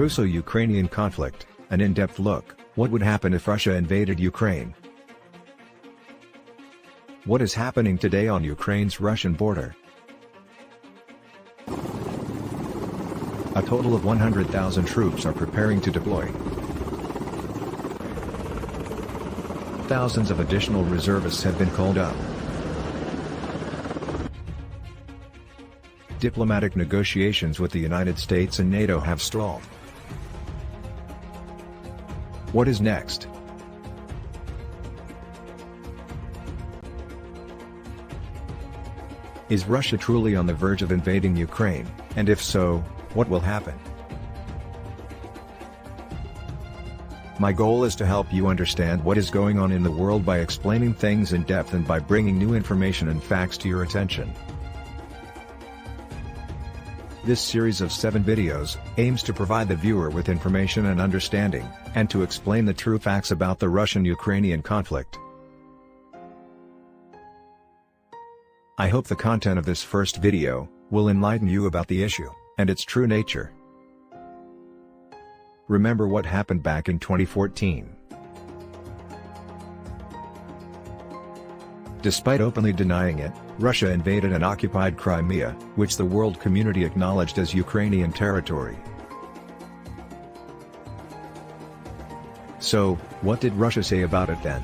Russo-Ukrainian conflict, an in-depth look. What would happen if Russia invaded Ukraine? What is happening today on Ukraine's Russian border? A total of 100,000 troops are preparing to deploy. Thousands of additional reservists have been called up. Diplomatic negotiations with the United States and NATO have stalled. What is next? Is Russia truly on the verge of invading Ukraine, and if so, what will happen? My goal is to help you understand what is going on in the world by explaining things in depth and by bringing new information and facts to your attention. This series of 7 videos aims to provide the viewer with information and understanding, and to explain the true facts about the Russian-Ukrainian conflict. I hope the content of this first video will enlighten you about the issue and its true nature. Remember what happened back in 2014. Despite openly denying it, Russia invaded and occupied Crimea, which the world community acknowledged as Ukrainian territory. So, what did Russia say about it then?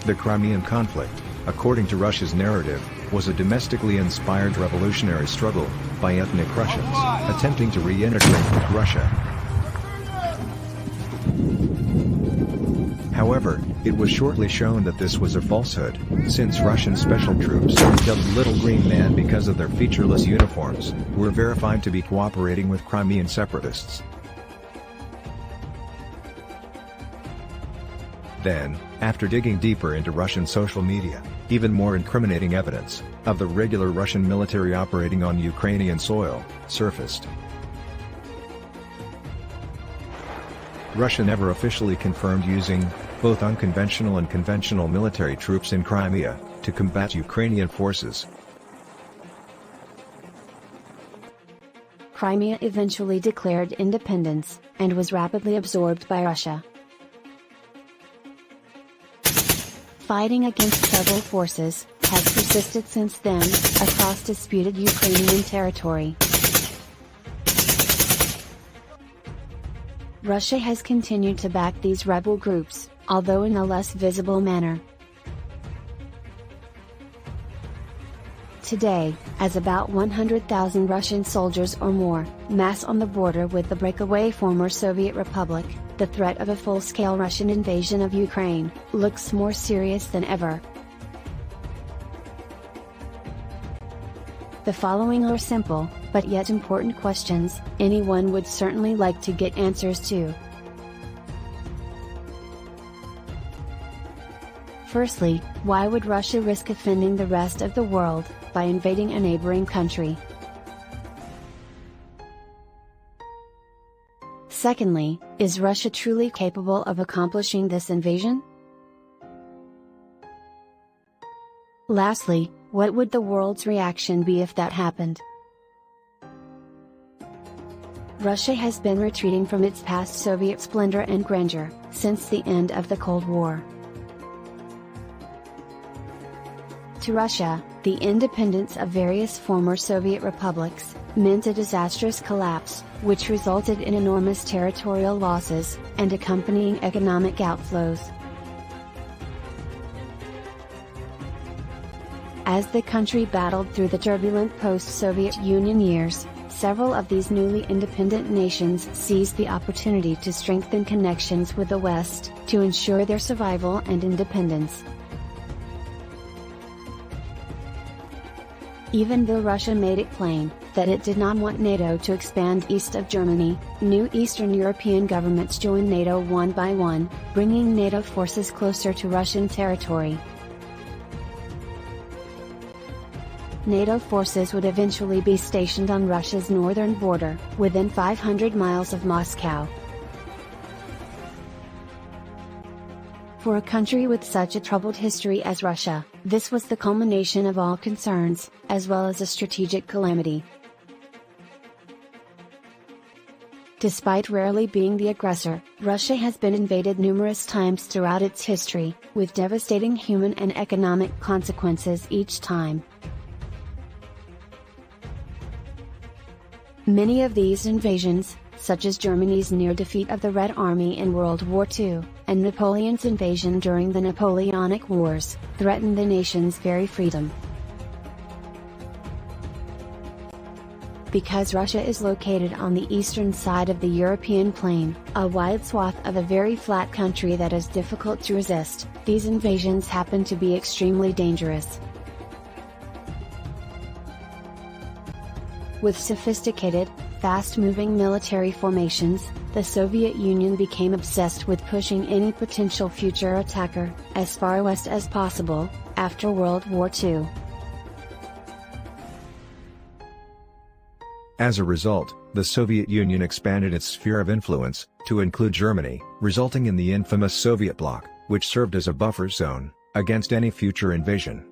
The Crimean conflict, according to Russia's narrative, was a domestically inspired revolutionary struggle by ethnic Russians attempting to reintegrate with Russia. However, it was shortly shown that this was a falsehood, since Russian special troops, dubbed Little Green Man because of their featureless uniforms, were verified to be cooperating with Crimean separatists. Then, after digging deeper into Russian social media, even more incriminating evidence of the regular Russian military operating on Ukrainian soil surfaced. Russia never officially confirmed using both unconventional and conventional military troops in Crimea to combat Ukrainian forces. Crimea eventually declared independence, and was rapidly absorbed by Russia. Fighting against several forces has persisted since then, across disputed Ukrainian territory. Russia has continued to back these rebel groups, although in a less visible manner. Today, as about 100,000 Russian soldiers or more mass on the border with the breakaway former Soviet Republic, the threat of a full-scale Russian invasion of Ukraine looks more serious than ever. The following are simple, but yet important questions anyone would certainly like to get answers to. Firstly, why would Russia risk offending the rest of the world by invading a neighboring country? Secondly, is Russia truly capable of accomplishing this invasion? Lastly, what would the world's reaction be if that happened? Russia has been retreating from its past Soviet splendor and grandeur since the end of the Cold War. To Russia, the independence of various former Soviet republics meant a disastrous collapse, which resulted in enormous territorial losses and accompanying economic outflows. As the country battled through the turbulent post-Soviet Union years, several of these newly independent nations seized the opportunity to strengthen connections with the West to ensure their survival and independence. Even though Russia made it plain that it did not want NATO to expand east of Germany, new Eastern European governments joined NATO one by one, bringing NATO forces closer to Russian territory. NATO forces would eventually be stationed on Russia's northern border, within 500 miles of Moscow. For a country with such a troubled history as Russia, this was the culmination of all concerns, as well as a strategic calamity. Despite rarely being the aggressor, Russia has been invaded numerous times throughout its history, with devastating human and economic consequences each time. Many of these invasions, such as Germany's near defeat of the Red Army in World War II, and Napoleon's invasion during the Napoleonic Wars, threaten the nation's very freedom. Because Russia is located on the eastern side of the European plain, a wide swath of a very flat country that is difficult to resist, these invasions happen to be extremely dangerous. With sophisticated, fast-moving military formations, the Soviet Union became obsessed with pushing any potential future attacker as far west as possible, after World War II. As a result, the Soviet Union expanded its sphere of influence, to include Germany, resulting in the infamous Soviet bloc, which served as a buffer zone against any future invasion.